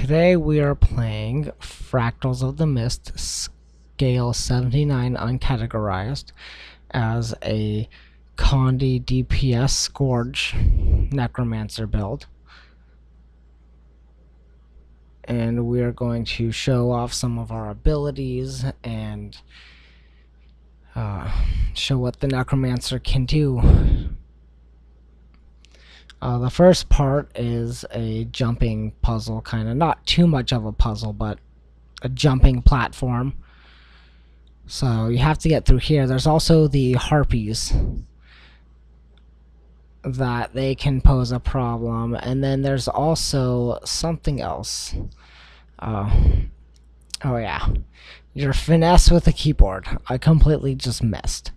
Today we are playing Fractals of the Mist, scale 79 uncategorized, as a Condi Dps Scourge Necromancer build. And we are going to show off some of our abilities and show what the Necromancer can do. The first part is a jumping puzzle, kind of not too much of a puzzle, but a jumping platform. So you have to get through here. There's also the harpies that they can pose a problem, and then there's also something else. Oh yeah, your finesse with the keyboard. I completely just missed.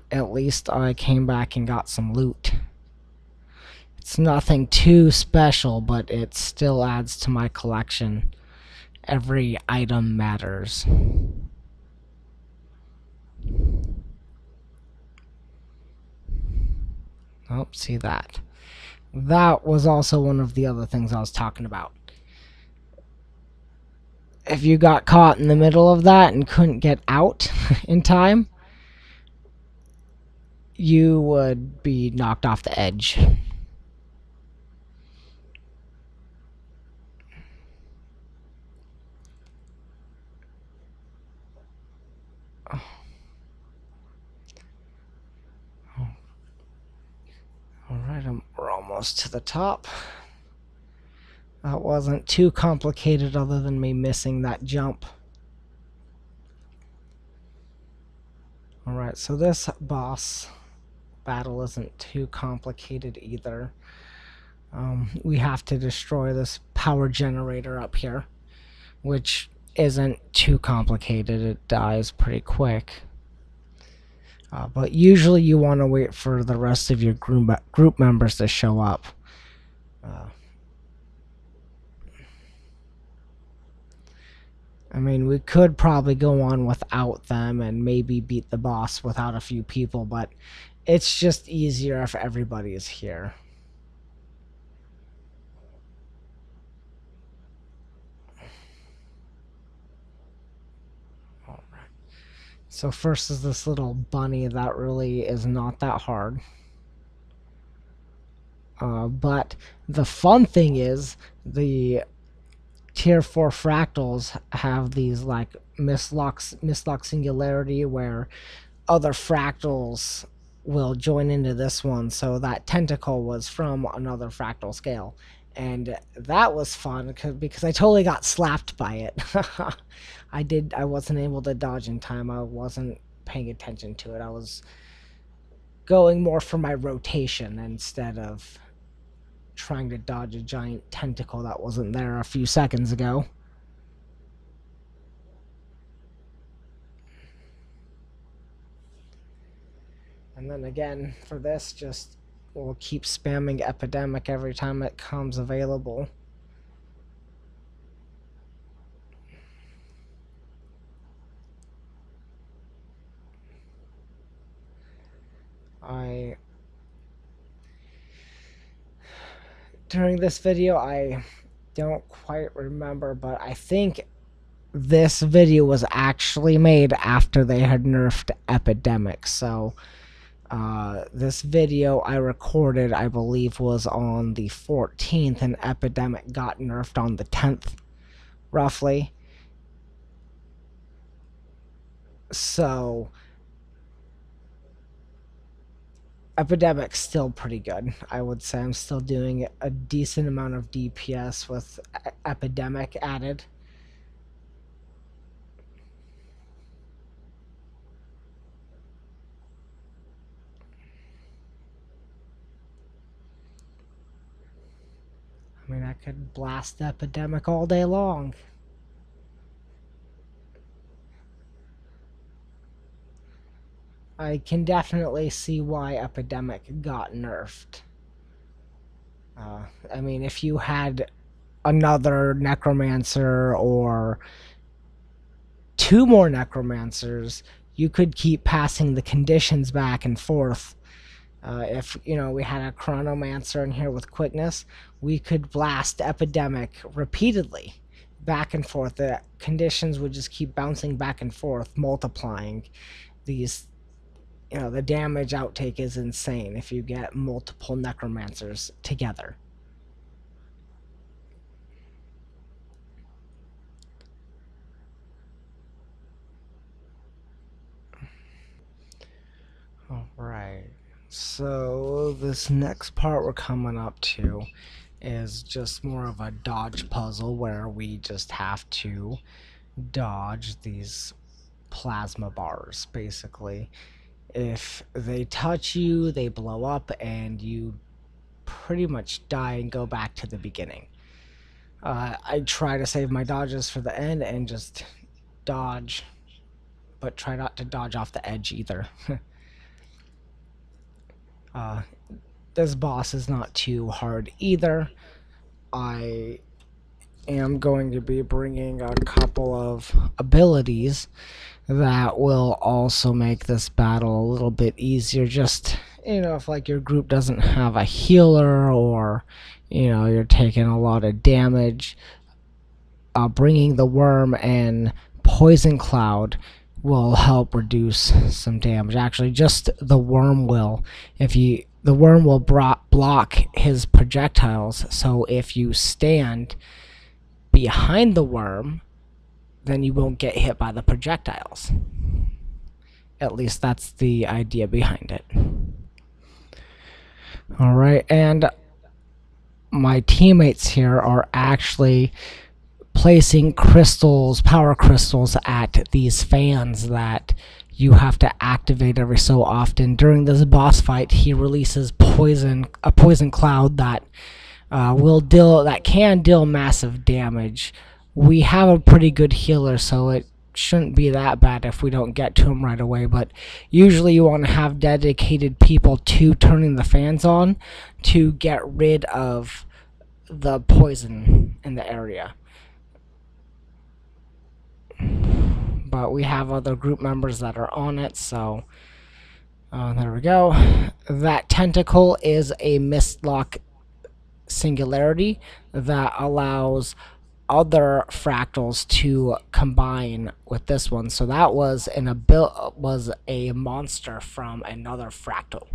At least I came back and got some loot. It's nothing too special, but it still adds to my collection. Every item matters. Oh, see that. That was also one of the other things I was talking about. If you got caught in the middle of that and couldn't get out in time, you would be knocked off the edge. Alright, we're almost to the top. That wasn't too complicated other than me missing that jump. Alright, so this boss battle isn't too complicated either. We have to destroy this power generator up here, which isn't too complicated. It dies pretty quick. But usually you want to wait for the rest of your group members to show up. I mean, we could probably go on without them and maybe beat the boss without a few people, but it's just easier if everybody is here. Alright. So first is this little bunny that really is not that hard. But the fun thing is the Tier 4 fractals have these like mislock singularity where other fractals will join into this one. So that tentacle was from another fractal scale, and that was fun because I totally got slapped by it. I wasn't able to dodge in time. I wasn't paying attention to it. I was going more for my rotation instead of trying to dodge a giant tentacle that wasn't there a few seconds ago. And then again, for this, just we'll keep spamming Epidemic every time it comes available. During this video, I don't quite remember, but I think this video was actually made after they had nerfed Epidemic. So this video I recorded, I believe, was on the 14th, and Epidemic got nerfed on the 10th, roughly. So Epidemic's still pretty good, I would say. I'm still doing a decent amount of DPS with Epidemic added. I mean, I could blast Epidemic all day long. I can definitely see why Epidemic got nerfed. I mean, if you had another Necromancer or two more Necromancers, you could keep passing the conditions back and forth. If we had a chronomancer in here with quickness, we could blast epidemic repeatedly, back and forth. The conditions would just keep bouncing back and forth, multiplying these. The damage outtake is insane if you get multiple necromancers together. Alright, so this next part we're coming up to is just more of a dodge puzzle where we just have to dodge these plasma bars, basically. If they touch you, they blow up and you pretty much die and go back to the beginning. I try to save my dodges for the end and just dodge, but try not to dodge off the edge either. uh, this boss is not too hard either. I am going to be bringing a couple of abilities that will also make this battle a little bit easier. Just, if like your group doesn't have a healer, or you're taking a lot of damage, bringing the worm and poison cloud will help reduce some damage. Actually, just the worm will. The worm will block his projectiles, so if you stand behind the worm, then you won't get hit by the projectiles. At least that's the idea behind it. Alright, and my teammates here are actually placing crystals, power crystals, at these fans that you have to activate every so often. During this boss fight, he releases a poison cloud that can deal massive damage. We have a pretty good healer, so it shouldn't be that bad if we don't get to him right away, but usually you want to have dedicated people to turning the fans on to get rid of the poison in the area. But we have other group members that are on it, so there we go. That tentacle is a mistlock singularity that allows other fractals to combine with this one. So that was a monster from another fractal.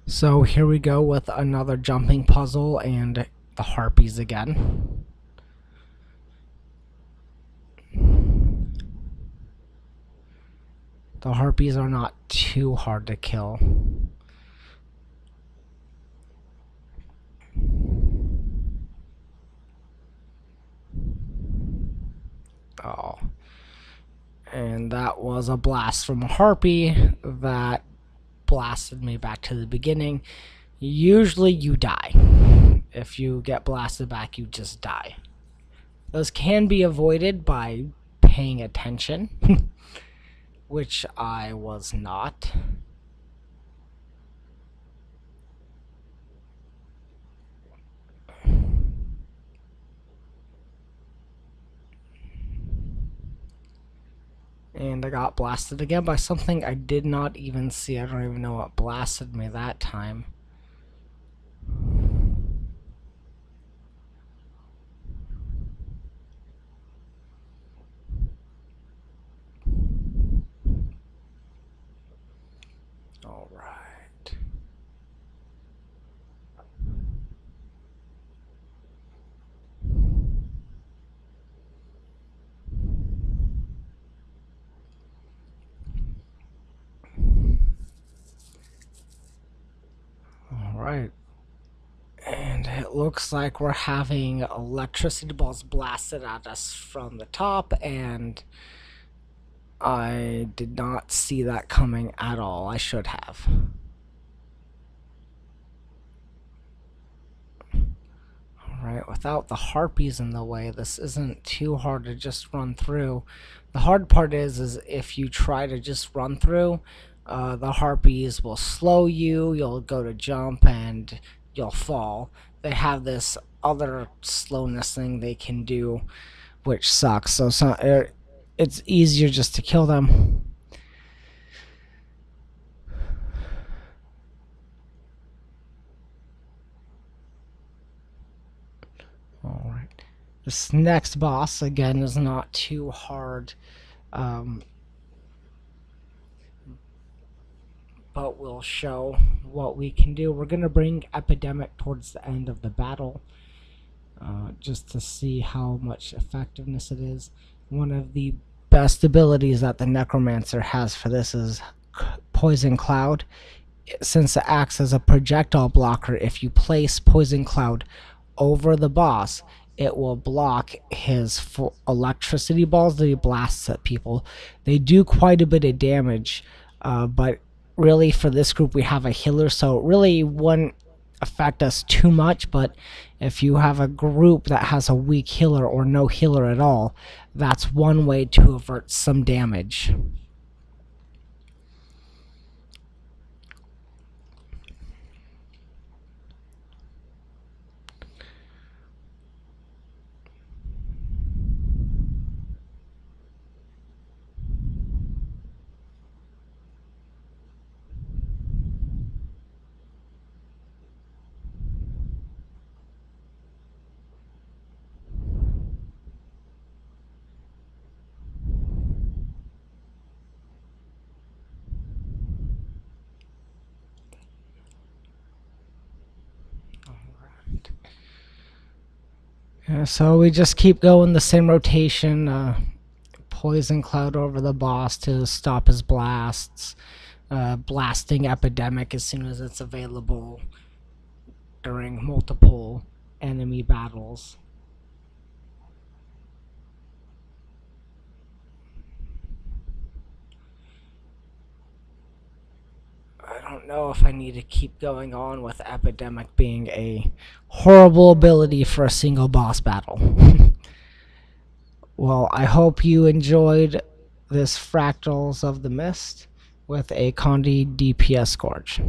So here we go with another jumping puzzle and the harpies again. The harpies are not too hard to kill. Oh. And that was a blast from a harpy that blasted me back to the beginning. Usually you die. If you get blasted back, you just die. Those can be avoided by paying attention, which I was not. And I got blasted again by something I did not even see. I don't even know what blasted me that time. Alright. Alright. And it looks like we're having electricity balls blasted at us from the top, and I did not see that coming at all. I should have. Alright, without the harpies in the way, this isn't too hard to just run through. The hard part is if you try to just run through, the harpies will slow you, you'll go to jump, and you'll fall. They have this other slowness thing they can do, which sucks. So it's easier just to kill them. Alright. This next boss, again, is not too hard. But we'll show what we can do. We're going to bring Epidemic towards the end of the battle, just to see how much effectiveness it is. One of the best abilities that the Necromancer has for this is Poison Cloud. Since it acts as a projectile blocker, if you place Poison Cloud over the boss, it will block his electricity balls that he blasts at people. They do quite a bit of damage, but really for this group we have a healer, so it really wouldn't affect us too much. But if you have a group that has a weak healer or no healer at all, that's one way to avert some damage. So we just keep going the same rotation. Poison Cloud over the boss to stop his blasts. Blasting Epidemic as soon as it's available during multiple enemy battles. I don't know if I need to keep going on with Epidemic being a horrible ability for a single boss battle. Well, I hope you enjoyed this Fractals of the Mist with a Condi Dps Scourge.